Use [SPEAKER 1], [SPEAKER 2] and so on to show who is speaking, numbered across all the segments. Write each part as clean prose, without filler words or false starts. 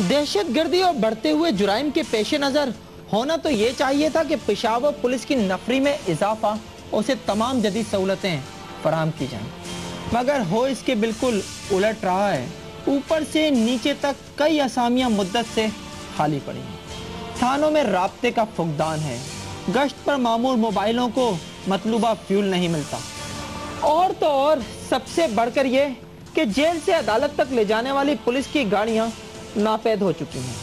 [SPEAKER 1] दहशत गर्दी और बढ़ते हुए जुराइम के पेश नज़र होना तो ये चाहिए था कि पेशावर पुलिस की नफरी में इजाफा, उसे तमाम जदीद सहूलतें फराहम की जाएं, मगर हो इसके बिल्कुल उलट रहा है। ऊपर से नीचे तक कई असामियां मुद्दत से खाली पड़ी हैं। थानों में राब्ते का फुकदान है, गश्त पर मामूल मोबाइलों को मतलूबा फ्यूल नहीं मिलता, और तो और सबसे बढ़कर ये कि जेल से अदालत तक ले जाने वाली पुलिस की गाड़ियां नापैद हो चुकी हैं।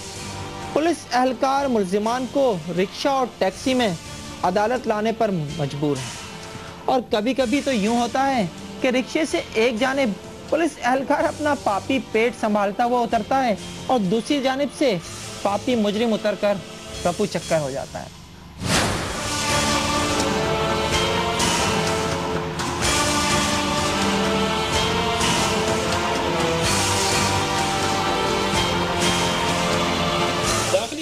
[SPEAKER 1] पुलिस एहलकार मुल्जिमान को रिक्शा और टैक्सी में अदालत लाने पर मजबूर है, और कभी कभी तो यूं होता है कि रिक्शे से एक जानिब पुलिस एहलकार अपना पापी पेट संभालता हुआ उतरता है और दूसरी जानिब से पापी मुजरिम उतरकर रफू चक्कर हो जाता है।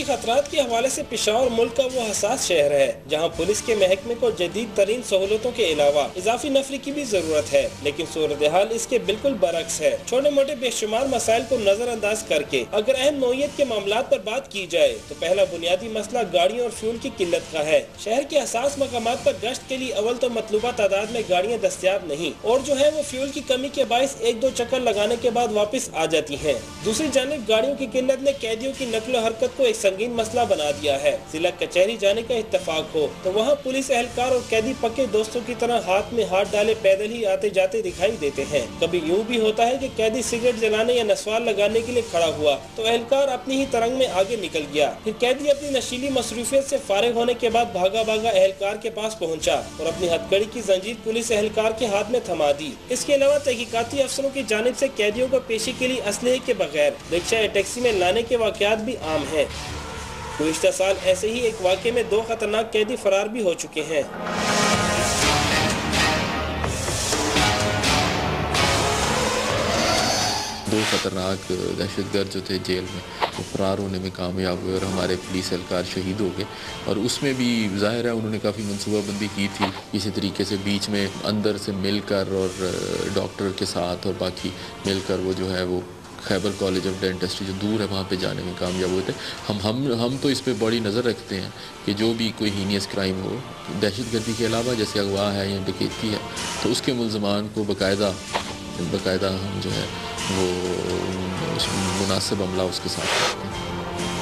[SPEAKER 2] खतरात के हवाले से पेशावर मुल्क का वो हसास शहर है जहाँ पुलिस के महकमे को जदीद तरीन सहूलतों के अलावा इजाफी नफरी की भी जरूरत है, लेकिन सूरत हाल इसके बिल्कुल बरक्स है। छोटे मोटे बेशुमार मसाइल को नजरअंदाज करके अगर अहम नौयत के मामलात पर बात की जाए तो पहला बुनियादी मसला गाड़ियों और फ्यूल की किल्लत का है। शहर के हसास मकामात पर गश्त के लिए अव्वल तो मतलूबा तादाद में गाड़ियाँ दस्तियाब नहीं, और जो है वो फ्यूल की कमी के बायस एक दो चक्कर लगाने के बाद वापस आ जाती है। दूसरी जानिब गाड़ियों की किल्लत ने कैदियों की नकलो हरकत को एक संगीन मसला बना दिया है। जिला कचहरी जाने का इत्तेफाक हो तो वहाँ पुलिस एहलकार और कैदी पक्के दोस्तों की तरह हाथ में हाथ डाले पैदल ही आते जाते दिखाई देते हैं। कभी यूँ भी होता है कि कैदी सिगरेट जलाने या नस्वार लगाने के लिए खड़ा हुआ तो एहलकार अपनी ही तरंग में आगे निकल गया, फिर कैदी अपनी नशीली मसरूफियत से फारिग होने के बाद भागा भागा एहलकार के पास पहुँचा और अपनी हथकड़ी की जंजीर पुलिस एहलकार के हाथ में थमा दी। इसके अलावा तहकीकाती अफसरों की जानिब से कैदियों को पेशी के लिए असलहे के बगैर रिक्शा या टैक्सी में लाने के वाक़यात भी आम है। गुज़िश्ता साल ऐसे ही एक वाक़े में 2 खतरनाक कैदी फरार भी हो चुके हैं।
[SPEAKER 3] 2 खतरनाक दहशतगर्द जो थे जेल में वो फरार होने में कामयाब हुए और हमारे पुलिस एहलकार शहीद हो गए। और उसमें भी ज़ाहिर है उन्होंने काफ़ी मनसूबाबंदी की थी, इसी तरीके से बीच में अंदर से मिलकर और डॉक्टर के साथ और बाकी मिलकर वो जो है वो खैबर कॉलेज ऑफ डेंटिस्ट्री जो दूर है वहाँ पे जाने में कामयाब हुए थे। हम तो इस पे बड़ी नज़र रखते हैं कि जो भी कोई हीनियस क्राइम हो, दहशतगर्दी के अलावा जैसे अगवा है या डकैती है, तो उसके मुल्ज़मान को बाकायदा हम जो है वो मुनासिब अमला उसके साथ करते हैं।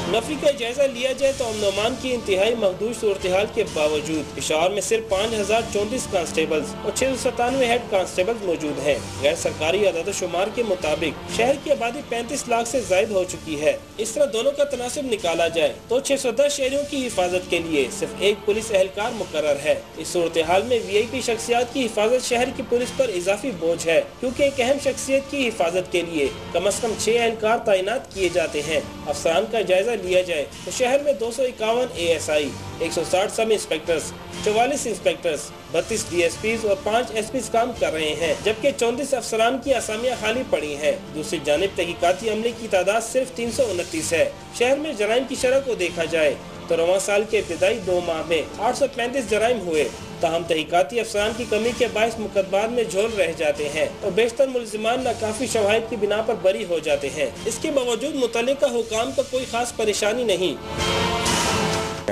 [SPEAKER 2] नफरी का जायजा लिया जाए तो अमन की इंतहाई महदूद सूरत हाल के बावजूद पेशावर में सिर्फ 5034 कांस्टेबल्स और 697 हेड कांस्टेबल्स मौजूद हैं। गैर सरकारी आदाद-ओ-शुमार के मुताबिक शहर की आबादी 35 लाख से जायद हो चुकी है। इस तरह दोनों का तनासब निकाला जाए तो 610 शहरियों की हिफाजत के लिए सिर्फ एक पुलिस एहलकार मुकर्रर है। इस सूरत हाल में VIP शख्सियात की हिफाजत शहर की पुलिस पर इजाफी बोझ है, क्योंकि एक अहम शख्सियत की हिफाजत के लिए कम से कम 6 एहलकार तैनात किए जाते हैं। अफसरान का जायजा लिया जाए तो शहर में 251 ASI, 160 सब इंस्पेक्टर्स, 44 इंस्पेक्टर्स, 32 DSPs और 5 SPs काम कर रहे हैं, जबकि 34 अफसरान की असामियां खाली पड़ी हैं। दूसरी जानिब तहकीकाती अमले की तादाद सिर्फ 329 है। शहर में जराइम की शरह को देखा जाए तो रवां साल के इब्तिदाई 2 माह में 835 जराइम हुए, ताहम तहकीकाती अफसरान की कमी के बायस मुकदमात में झोल रह जाते हैं और बेशतर मुल्जिमान नाकाफी शवाहिद की बिना पर बरी हो जाते हैं। इसके बावजूद मुतल्लिका हुकाम को कोई खास परेशानी नहीं।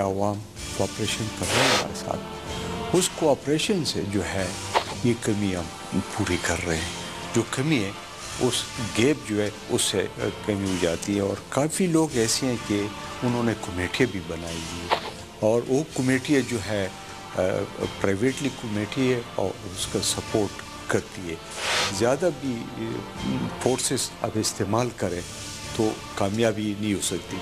[SPEAKER 4] अवाम कोऑपरेशन कर रहे हैं हमारे साथ, उस कोऑपरेशन से जो है ये कमियाँ पूरी कर रहे हैं। जो कमी है उस गैप जो है उससे कमी हो जाती है, और काफ़ी लोग ऐसे हैं कि उन्होंने कमेटियाँ भी बनाई हुई, और वो कमेटियाँ जो है प्राइवेटली कमेटी है और उसका सपोर्ट करती है। ज़्यादा भी फोर्सेस अब इस्तेमाल करें तो कामयाबी नहीं हो सकती।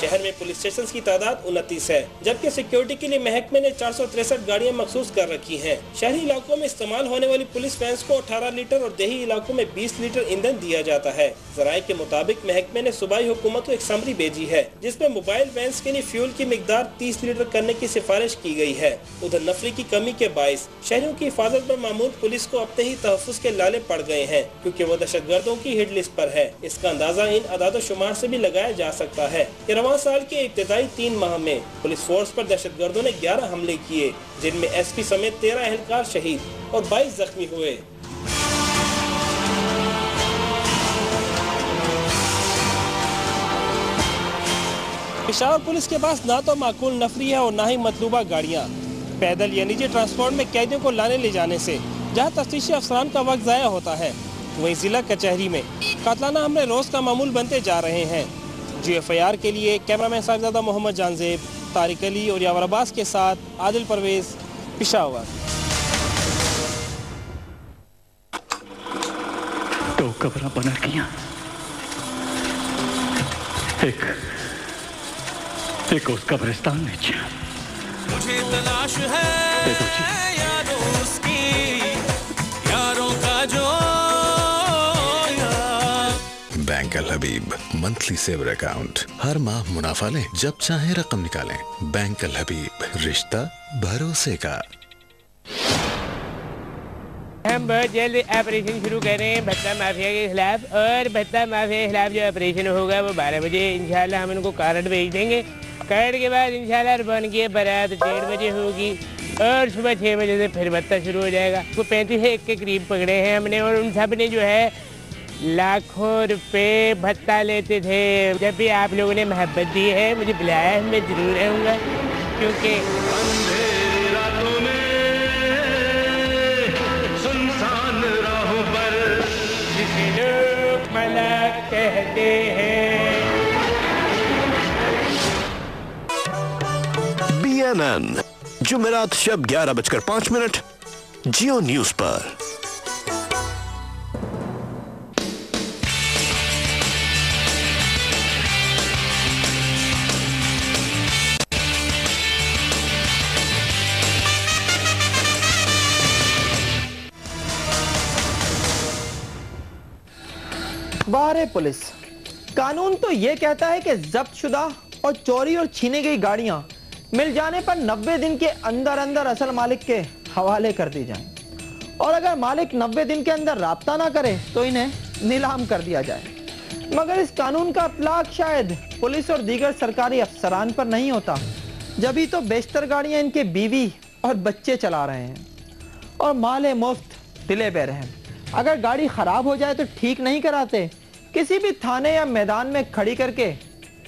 [SPEAKER 2] शहर में पुलिस स्टेशन की तादाद 29 है, जबकि सिक्योरिटी के लिए महकमे ने 463 गाड़ियां मखसूस कर रखी हैं। शहरी इलाकों में इस्तेमाल होने वाली पुलिस वैन्स को 18 लीटर और देही इलाकों में 20 लीटर ईंधन दिया जाता है। जराये के मुताबिक महकमे ने सूबाई हुकूमत को एक समरी भेजी है जिसमें मोबाइल वैन्स के लिए फ्यूल की मिकदार 30 लीटर करने की सिफारिश की गई है। उधर नफरी की कमी के बायस शहरियों की हिफाजत पर मामूल पुलिस को अपने ही तहफ़्फ़ुज़ के लाले पड़ गए हैं, क्योंकि वो दहशतगर्दों की हिट लिस्ट पर है। इसका अंदाजा इन अदाद-ओ-शुमार से भी लगाया जा सकता है कि रवां साल के इब्तिदाई 3 माह में पुलिस फोर्स पर दहशतगर्दों ने 11 हमले किए, जिनमें SP समेत 13 एहलकार शहीद और 22 जख्मी हुए। पेशावर पुलिस के पास ना तो माकूल नफरी है और ना ही मतलूबा गाड़ियाँ। पैदल या निजी ट्रांसपोर्ट में कैदियों को लाने ले जाने से जहाँ तफ्तीशी अफसरान का वक्त ज़ाया होता है, वहीं जिला कचहरी में कातलाना हमले रोज़ का मामूल बनते जा रहे हैं। GFIR के लिए कैमरामैन साहिबजादा मोहम्मद जानजेब, तारिक अली और यावर अब्बास के साथ आदिल परवेज, पेशावर।
[SPEAKER 5] दो कब्रां बना किया, एक उस कब्रिस्तान में मुझे तलाश है यारों उसकी, यारों का जो
[SPEAKER 6] बैंक अल हबीब मंथली सेवर अकाउंट, हर माह मुनाफा लें, जब चाहे रकम निकालें। बैंक अल हबीब, रिश्ता भरोसे का।
[SPEAKER 7] हम बहुत जल्द ऑपरेशन शुरू कर रहे हैं भत्ता माफिया के खिलाफ, और भत्ता माफिया के खिलाफ जो ऑपरेशन होगा वो 12 बजे इंशाल्लाह हम उनको कार्ड भेज देंगे। कार्ड के बाद इंशाल्लाह रवान की बारात 1:30 बजे होगी और सुबह 6 बजे से फिर भत्ता शुरू हो जाएगा। वो 35 के करीब पकड़े हैं हमने, और उन सब ने जो है लाखों रुपए भत्ता लेते थे। जब भी आप लोगों ने मोहब्बत दी है, मुझे बुलाया है, मैं ज़रूर रहूँगा, क्योंकि कहते हैं।
[SPEAKER 8] BNN जुमेरात शब 11:05 जियो न्यूज पर।
[SPEAKER 1] बाहर पुलिस कानून तो ये कहता है कि जब्त शुदा और चोरी और छीनी गई गाड़ियां मिल जाने पर 90 दिन के अंदर अंदर असल मालिक के हवाले कर दी जाएं, और अगर मालिक 90 दिन के अंदर राब्ता ना करे तो इन्हें नीलाम कर दिया जाए। मगर इस कानून का इतलाक शायद पुलिस और दीगर सरकारी अफसरान पर नहीं होता, जब तो बेशतर गाड़ियां इनके बीवी और बच्चे चला रहे हैं और माले मुफ्त दिले बेरहम। अगर गाड़ी खराब हो जाए तो ठीक नहीं कराते, किसी भी थाने या मैदान में खड़ी करके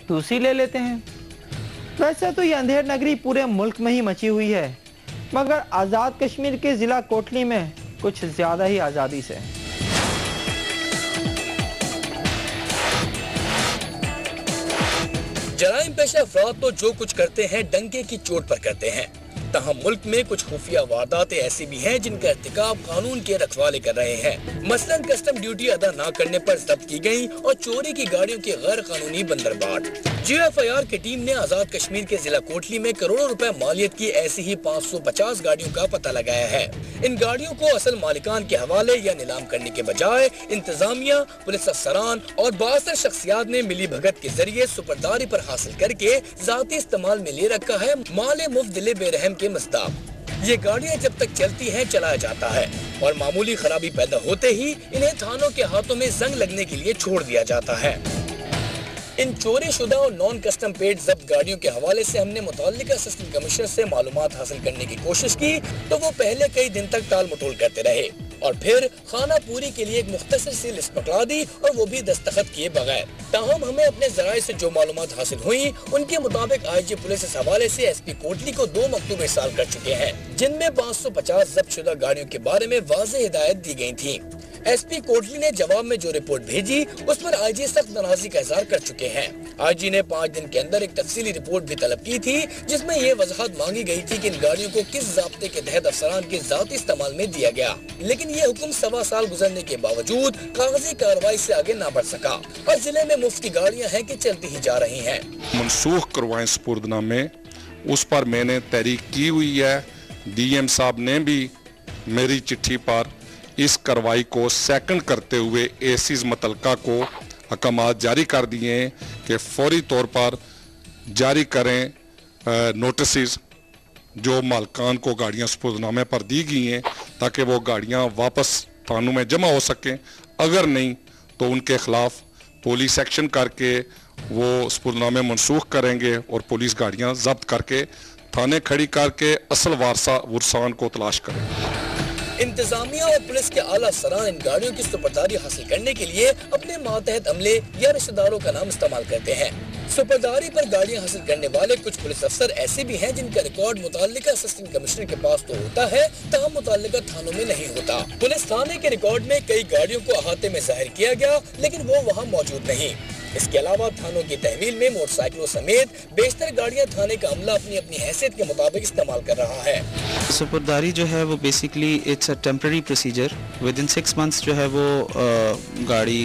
[SPEAKER 1] दूसरी ले लेते हैं। वैसे तो ये अंधेर नगरी पूरे मुल्क में ही मची हुई है, मगर आज़ाद कश्मीर के जिला कोटली में कुछ ज्यादा ही आज़ादी से।
[SPEAKER 9] जराइम पेशा अफराद तो जो कुछ करते हैं डंके की चोट पर करते हैं, तहम मुल्क में कुछ खुफिया वारदातें ऐसी भी हैं जिनका इर्तिकाब कानून के रखवाले कर रहे हैं। मसलन कस्टम ड्यूटी अदा न करने पर जब्त की गई और चोरी की गाड़ियों के गैर कानूनी बंदरबाट। GFIR की टीम ने आजाद कश्मीर के जिला कोटली में करोड़ों रुपए मालियत की ऐसी ही 550 गाड़ियों का पता लगाया है। इन गाड़ियों को असल मालिकान के हवाले या नीलाम करने के बजाय इंतजामिया, पुलिस अफसरान और बासर शख्सियात ने मिली भगत के जरिए सुपरदारी पर हासिल करके जाती इस्तेमाल में ले रखा है माले मुफ्त दिले बेरहम के मस्ताब। ये गाड़ियां जब तक चलती हैं चलाया जाता है और मामूली खराबी पैदा होते ही इन्हें थानों के हाथों में जंग लगने के लिए छोड़ दिया जाता है। इन चोरी शुदा और नॉन कस्टम पेड जब्त गाड़ियों के हवाले से हमने मुतल्लिका असिस्टेंट कमिश्नर से मालूमात हासिल करने की कोशिश की, तो वो पहले कई दिन तक टाल मटोल करते रहे और फिर खाना पूरी के लिए एक मुख्तसर सी लिस्ट पकड़ा दी, और वो भी दस्तखत किए बगैर। ताहम हमें अपने जराए से जो मालूमात हासिल हुई उनके मुताबिक IG पुलिस इस हवाले से SP कोटली को 2 मकतूब इरसाल कर चुके हैं, जिनमें 550 जब्त शुदा गाड़ियों के बारे में वाज़ेह हिदायत दी गई थी। SP कोटली ने जवाब में जो रिपोर्ट भेजी उस पर IG सख्त नाराजगी का इज़हार कर चुके हैं। IG ने 5 दिन के अंदर एक तफसीली रिपोर्ट भी तलब की थी, जिसमें ये वजाहत मांगी गई थी कि इन गाड़ियों को किस ज़ाब्ते के तहत अफसरान के ज़ाती इस्तेमाल में दिया गया, लेकिन ये हुक्म 1.25 साल गुजरने के बावजूद कागजी कार्रवाई से आगे ना बढ़ सका और जिले में मुफ्त की गाड़ियाँ हैं कि चलती ही जा रही हैं।
[SPEAKER 10] मनसूख करवाएं स्पुर्दनामे, उस पर मैंने तहरीक की हुई है। DM साहब ने भी मेरी चिट्ठी पर इस कार्रवाई को सेकंड करते हुए एसीज मुतलका को अहकामात जारी कर दिए हैं कि फौरी तौर पर जारी करें नोटिस जो मालकान को गाड़ियां स्पुर्दनामे पर दी गई हैं, ताकि वो गाड़ियां वापस थानों में जमा हो सकें। अगर नहीं तो उनके खिलाफ पुलिस एक्शन करके वो स्पुर्दनामे मनसूख करेंगे और पुलिस गाड़ियां जब्त करके थाने खड़ी करके असल वारसान को तलाश करेंगे।
[SPEAKER 9] इंतजामिया और पुलिस के आला अफसरान इन गाड़ियों की सुपरदारी हासिल करने के लिए अपने मातहत अमले या रिश्तेदारों का नाम इस्तेमाल करते हैं। सुपरदारी पर गाड़ियां हासिल करने वाले कुछ पुलिस अफसर ऐसे भी हैं जिनका रिकॉर्ड मुताल्लिका असिस्टेंट कमिश्नर के पास तो होता है, तमाम मुताल्लिका थानों में नहीं होता। पुलिस थाने के रिकॉर्ड में कई गाड़ियों को अहाते में जाहिर किया गया, लेकिन वो वहाँ मौजूद नहीं। इसके अलावा थानों की तहवील में मोटरसाइकिलों समेत बेशतर गाड़ियां थाने का अमला अपनी अपनी हैसियत के मुताबिक इस्तेमाल कर रहा है।
[SPEAKER 11] सुपरदारी जो है वो basically it's a temporary procedure. With in 6 months जो है वो गाड़ी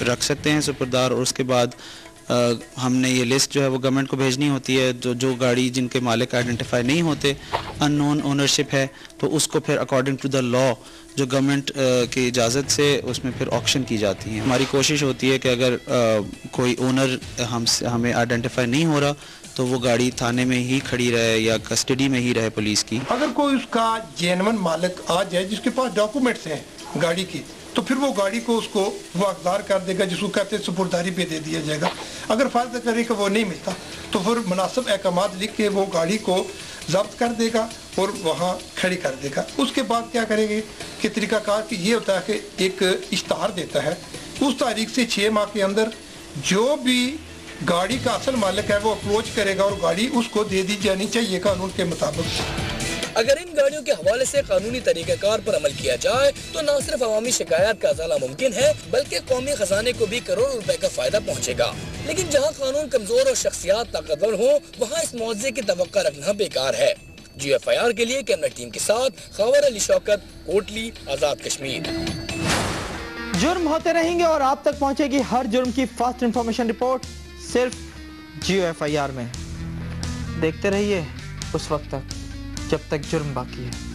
[SPEAKER 11] रख सकते हैं सुपरदार, और उसके बाद हमने ये लिस्ट जो है वो गवर्नमेंट को भेजनी होती है। जो गाड़ी जिनके मालिक आइडेंटिफाई नहीं होते, अननोन ओनरशिप है, तो उसको फिर अकॉर्डिंग टू द लॉ जो गवर्नमेंट की इजाज़त से उसमें फिर ऑक्शन की जाती है। हमारी कोशिश होती है कि अगर कोई ओनर हमें आइडेंटिफाई नहीं हो रहा तो वो गाड़ी थाने में ही खड़ी रहे या कस्टडी में ही रहे पुलिस की।
[SPEAKER 12] अगर कोई उसका जेन्युइन मालिक आ जाए जिसके पास डॉक्यूमेंट्स हैं गाड़ी की, तो फिर वो गाड़ी को उसको वो हकदार कर देगा, जिसको कहते हैं सुपुर्दारी पे दे दिया जाएगा। अगर फर्ज करें कि वो नहीं मिलता तो फिर मुनासिब अहकामात लिख के वो गाड़ी को जब्त कर देगा और वहाँ खड़ी कर देगा। उसके बाद क्या करेंगे कि तरीकाकार की ये होता है कि एक इश्तहार देता है, उस तारीख से 6 माह के अंदर जो भी गाड़ी का असल मालिक है वो अप्रोच करेगा और गाड़ी उसको दे दी जानी चाहिए कानून के मुताबिक।
[SPEAKER 9] अगर इन गाड़ियों के हवाले से कानूनी तरीक़ाकार पर अमल किया जाए तो न सिर्फ अवामी शिकायत का अज़ाला मुमकिन है, बल्कि कौमी खजाने को भी करोड़ों रुपए का फायदा पहुँचेगा। लेकिन जहाँ कानून कमजोर और शख्सियात ताकतवर हो, वहाँ इस मुआवजे की तवक्का रखना बेकार है। GFIR के लिए कैमरा टीम के साथ खबर अली शौकत, कोटली, आज़ाद कश्मीर।
[SPEAKER 1] जुर्म होते रहेंगे और आप तक पहुंचेगी हर जुर्म की फास्ट इंफॉर्मेशन रिपोर्ट सिर्फ GFIR में। देखते रहिए उस वक्त तक जब तक जुर्म बाकी है।